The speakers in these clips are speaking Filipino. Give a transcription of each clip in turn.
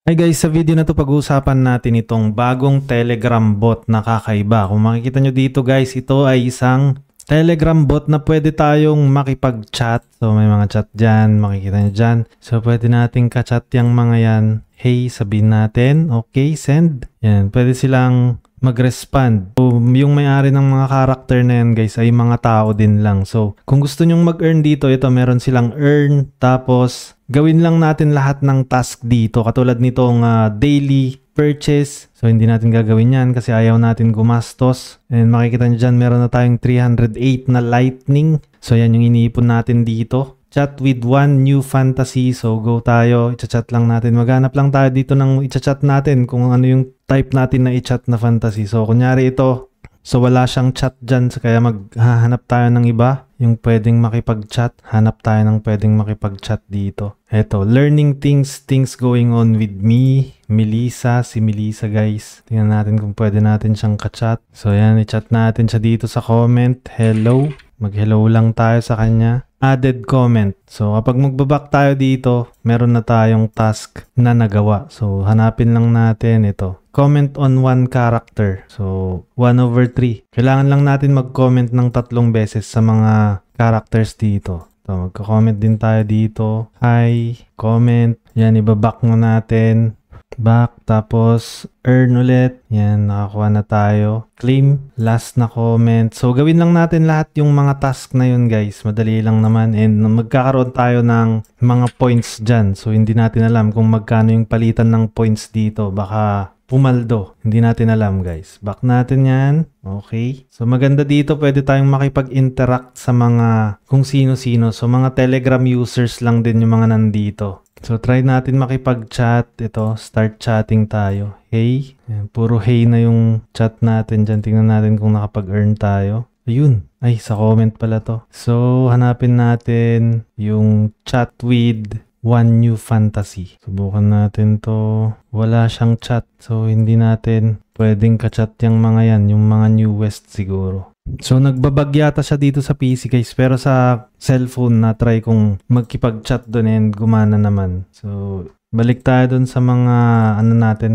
Hi guys, sa video na to pag-uusapan natin itong bagong Telegram bot na kakaiba. Kung makikita nyo dito guys, ito ay isang Telegram bot na pwede tayong makipag-chat. So may mga chat dyan, makikita nyo dyan. So pwede nating ka-chat yung mga yan. Hey, sabihin natin, okay, send. Yan, pwede silang mag-respond. So, yung may-ari ng mga character na yan guys ay mga tao din lang. So, kung gusto nyong mag-earn dito, ito meron silang earn. Tapos, gawin lang natin lahat ng task dito. Katulad nitong daily purchase. So, hindi natin gagawin yan kasi ayaw natin gumastos. And makikita nyo dyan, meron na tayong 308 na lightning. So, yan yung iniipon natin dito. Chat with one new fantasy. So, go tayo. I-chat lang natin. Maghanap lang tayo dito ng i-chat natin kung ano yung type natin na i-chat na fantasy. So, kunyari ito. So, wala siyang chat dyan. So, kaya maghahanap tayo ng iba. Yung pwedeng makipag-chat. Hanap tayo ng pwedeng makipag-chat dito. Eto, learning things going on with me. Melissa, si Melissa guys. Tingnan natin kung pwede natin siyang ka-chat. So, yan. I-chat natin siya dito sa comment. Hello. Mag-hello lang tayo sa kanya. Added comment. So, kapag magbaback tayo dito, meron na tayong task na nagawa. So, hanapin lang natin ito. Comment on one character. So, 1/3. Kailangan lang natin mag-comment ng 3 beses sa mga characters dito. So, magka-comment din tayo dito. Hi, comment. Yan, ibaback mo natin. Back, tapos earn ulit. Yan, nakakuha na tayo. Claim, last na comment. So, gawin lang natin lahat yung mga task na yun guys. Madali lang naman. And magkakaroon tayo ng mga points dyan. So, hindi natin alam kung magkano yung palitan ng points dito. Baka pumaldo. Hindi natin alam guys. Back natin yan. Okay. So, maganda dito. Pwede tayong makipag-interact sa mga kung sino-sino. So, mga Telegram users lang din yung mga nandito. So, try natin makipag-chat. Ito, start chatting tayo. Hey. Ayan, puro hey na yung chat natin dyan. Tingnan natin kung nakapag-earn tayo. Ayun. Ay, sa comment pala to. So, hanapin natin yung chat with one new fantasy. Subukan natin to. Wala siyang chat. So, hindi natin pwedeng ka-chat yung mga yan. Yung mga newest siguro. So, nagbabagyata siya dito sa PC guys. Pero sa cellphone na try kong magkipag-chat doon and gumana naman. So, balik tayo doon sa mga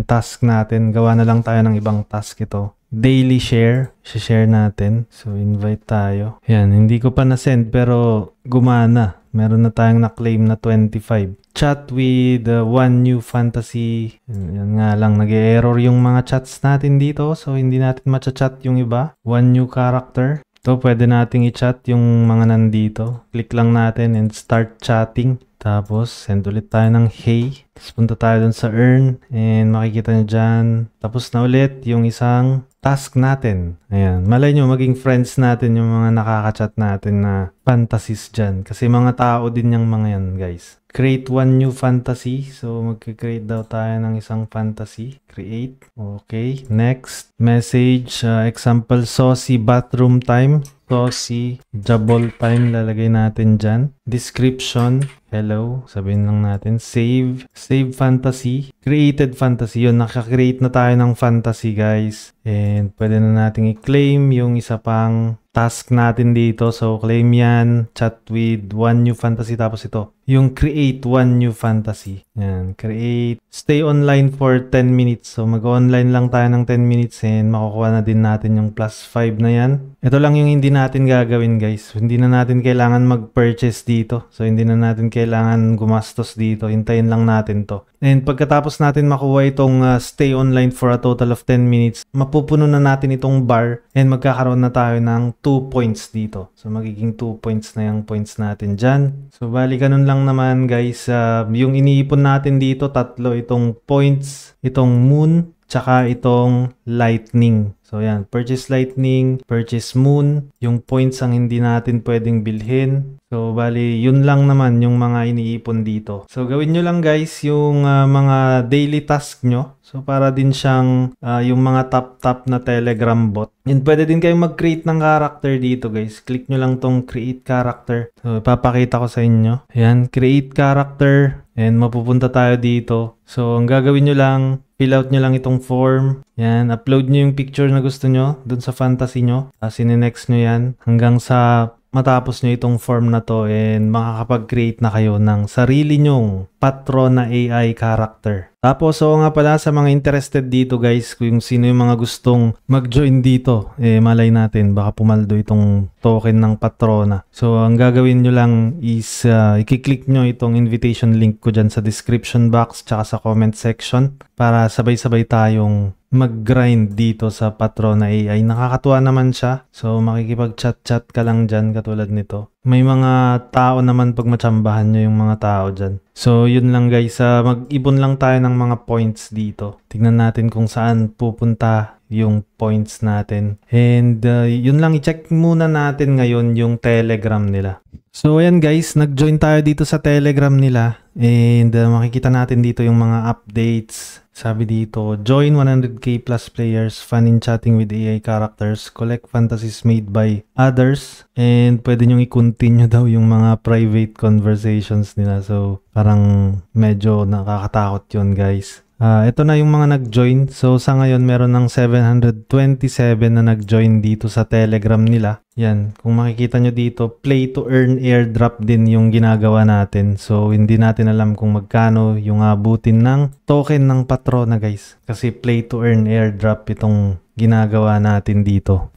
task natin. Gawa na lang tayo ng ibang task ito. Daily share. Share natin. So, invite tayo. Yan, hindi ko pa na-send pero gumana. Meron na tayong na-claim na 25. Chat with one new fantasy. Yan nga lang, nag-error yung mga chats natin dito. So, hindi natin matcha-chat yung iba. One new character. Ito, pwede nating i-chat yung mga nandito. Click lang natin and start chatting. Tapos, send ulit tayo ng hey. Tapos, punta tayo dun sa earn. And makikita nyo dyan. Tapos na ulit yung isang task natin. Ayan. Malay nyo, maging friends natin yung mga nakaka-chat natin na fantasies dyan. Kasi mga tao din yung mga yan, guys. Create one new fantasy. So, mag-create daw tayo ng isang fantasy. Create. Okay. Next. Message. Example, saucy bathroom time. Saucy jabol time. Lalagay natin dyan. Description. Hello. Sabihin lang natin. Save. Save fantasy. Created fantasy. Yun, nakaka-create na tayo ng fantasy, guys. And pwede na natin i-claim yung isa pang task natin dito. So, claim yan. Chat with one new fantasy. Tapos ito. Yung create one new fantasy. Yan. Create. Stay online for 10 minutes. So, mag-online lang tayo ng 10 minutes and makukuha na din natin yung +5 na yan. Ito lang yung hindi natin gagawin, guys. Hindi na natin kailangan mag-purchase dito. So, hindi na natin kailangan gumastos dito. Hintayin lang natin to. And pagkatapos natin makuha itong stay online for a total of 10 minutes, mapupuno na natin itong bar and magkakaroon na tayo ng 2 points dito. So, magiging 2 points na yung points natin dyan. So, bali ganun lang naman guys. Yung iniipon natin dito, 3 itong points, itong moon, tsaka itong lightning. So, yan. Purchase lightning, purchase moon. Yung points ang hindi natin pwedeng bilhin. So, bali, yun lang naman yung mga iniipon dito. So, gawin nyo lang guys yung mga daily task nyo. So, para din siyang yung mga top na Telegram bot. And pwede din kayong mag-create ng character dito guys. Click nyo lang tong create character. So, ipapakita ko sa inyo. Ayan, create character. And mapupunta tayo dito. So, ang gagawin nyo lang, fill out nyo lang itong form. Yan, upload nyo yung picture na gusto nyo dun sa fantasy nyo. Sinenext nyo yan hanggang sa matapos nyo itong form na to and makakapag-create na kayo ng sarili nyong Patrona AI character. Tapos, so nga pala sa mga interested dito guys, kung sino yung mga gustong mag-join dito, malay natin, baka pumaldo itong token ng Patrona. So, ang gagawin nyo lang is, i-click nyo itong invitation link ko dyan sa description box tsaka sa comment section para sabay-sabay tayong mag-grind dito sa Patrona AI. Nakakatuwa naman siya. So, makikipag-chat-chat ka lang dyan katulad nito. May mga tao naman pag matsambahan nyo yung mga tao dyan. So, yun lang guys. Mag-ibon lang tayo ng mga points dito. Tignan natin kung saan pupunta yung points natin. And yun lang, i-check muna natin ngayon yung Telegram nila. So, ayan guys. Nag-join tayo dito sa Telegram nila. And makikita natin dito yung mga updates. Sabi dito, join 100k plus players, fun in chatting with AI characters, collect fantasies made by others, and pwede nyong i-continue daw yung mga private conversations nila. So, parang medyo nakakatakot yun guys. Ito na yung mga nag-join. So, sa ngayon, meron ng 727 na nag-join dito sa Telegram nila. Yan. Kung makikita nyo dito, play to earn airdrop din yung ginagawa natin. So, hindi natin alam kung magkano yung abutin ng token ng Patrona, guys. Kasi play to earn airdrop itong ginagawa natin dito.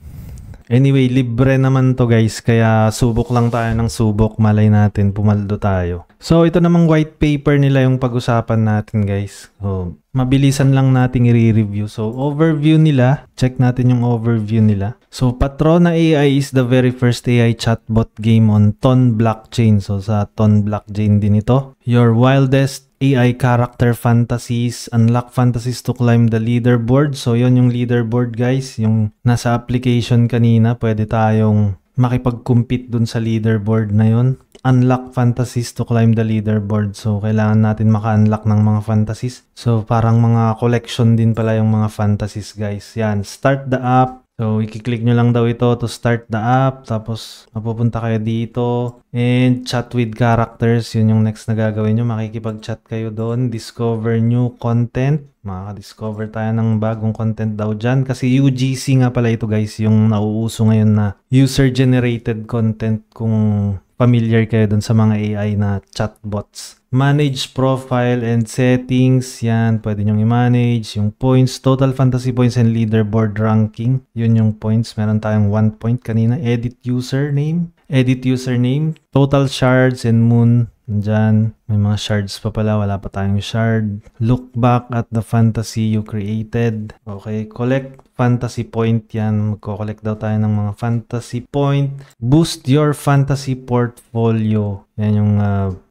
Anyway, libre naman to guys, kaya subok lang tayo ng subok, malay natin, pumaldo tayo. So, ito namang white paper nila yung pag-usapan natin guys. So, mabilisan lang nating i-review. So, overview nila, check natin yung overview nila. So, Patrona AI is the very first AI chatbot game on Ton blockchain. So, sa Ton blockchain din ito. Your wildest AI character fantasies, unlock fantasies to climb the leaderboard. So, yon yung leaderboard guys. Yung nasa application kanina, pwede tayong makipag-compete dun sa leaderboard na yon. Unlock fantasies to climb the leaderboard. So, kailangan natin maka-unlock ng mga fantasies. So, parang mga collection din pala yung mga fantasies guys. Yan, start the app. So, i-click nyo lang daw ito to start the app. Tapos, mapupunta kayo dito. And chat with characters. Yun yung next na gagawin nyo. Makikipag-chat kayo doon. Discover new content. Makaka-discover tayo ng bagong content daw dyan. Kasi UGC nga pala ito guys. Yung nauuso ngayon na user-generated content. Kung familiar kayo doon sa mga AI na chatbots. Manage profile and settings. Yan, pwede nyong i-manage. Yung points, total fantasy points and leaderboard ranking. Yun yung points. Meron tayong 1 point kanina. Edit username. Edit username. Total shards and moon. Diyan, may mga shards pa pala. Wala pa tayong shard. Look back at the fantasy you created. Okay, collect fantasy point. Yan, magko-collect daw tayo ng mga fantasy point. Boost your fantasy portfolio. Yan yung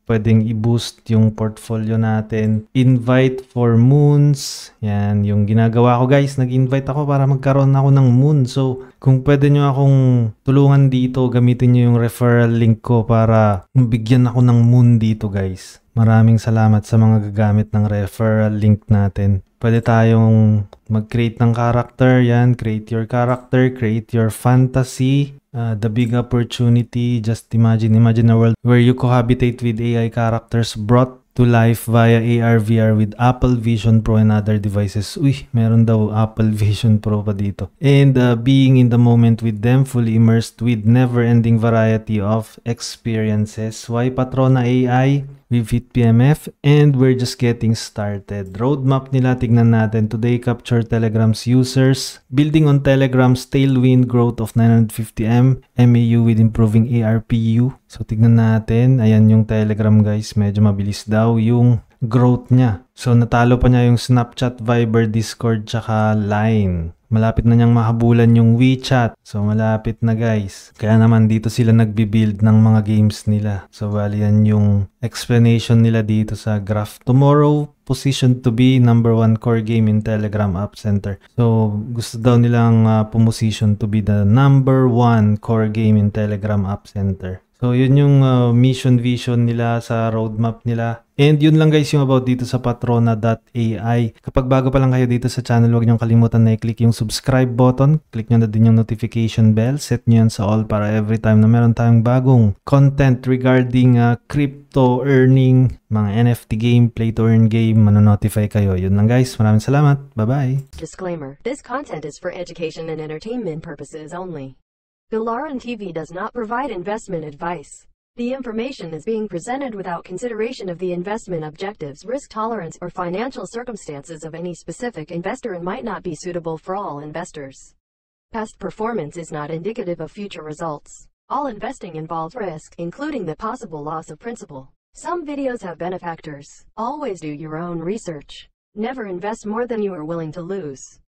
pwedeng i-boost yung portfolio natin. Invite for moons. Yan, yung ginagawa ko guys. Nag-invite ako para magkaroon ako ng moon. So, kung pwede nyo akong tulungan dito, gamitin nyo yung referral link ko para bigyan ako ng moon dito guys. Maraming salamat sa mga gagamit ng referral link natin. Pwede tayong mag-create ng character. Yan, create your character, create your fantasy. The big opportunity, just imagine a world where you cohabitate with AI characters brought to life via AR, VR with Apple Vision Pro and other devices. Uy, meron daw Apple Vision Pro pa dito. And being in the moment with them, fully immersed with never-ending variety of experiences. Why Patrona AI? With HitPMF, and we're just getting started. Roadmap nila, tignan natin. Today, capture Telegram's users. Building on Telegram's tailwind growth of 950M MAU with improving ARPU. So, tignan natin. Ayan yung Telegram guys. Medyo mabilis daw yung growth niya. So, natalo pa niya yung Snapchat, Viber, Discord, tsaka Line. Malapit na niyang mahabulan yung WeChat. So, malapit na guys. Kaya naman dito sila nagbi-build ng mga games nila. So, bali yan yung explanation nila dito sa graph. Tomorrow, positioned to be number 1 core game in Telegram App Center. So, gusto daw nilang pumusicion to be the number 1 core game in Telegram App Center. So, yun yung mission vision nila sa roadmap nila. And yun lang guys yung about dito sa Patrona.ai. Kapag bago pa lang kayo dito sa channel, huwag niyong kalimutan na i-click yung subscribe button. Click nyo na din yung notification bell. Set nyo yan sa all para every time na meron tayong bagong content regarding crypto earning, mga NFT game, play to earn game, manonotify kayo. Yun lang guys. Maraming salamat. Bye-bye. Disclaimer. This content is for education and entertainment purposes only. Galaran TV does not provide investment advice. The information is being presented without consideration of the investment objectives, risk tolerance, or financial circumstances of any specific investor and might not be suitable for all investors. Past performance is not indicative of future results. All investing involves risk, including the possible loss of principal. Some videos have benefactors. Always do your own research. Never invest more than you are willing to lose.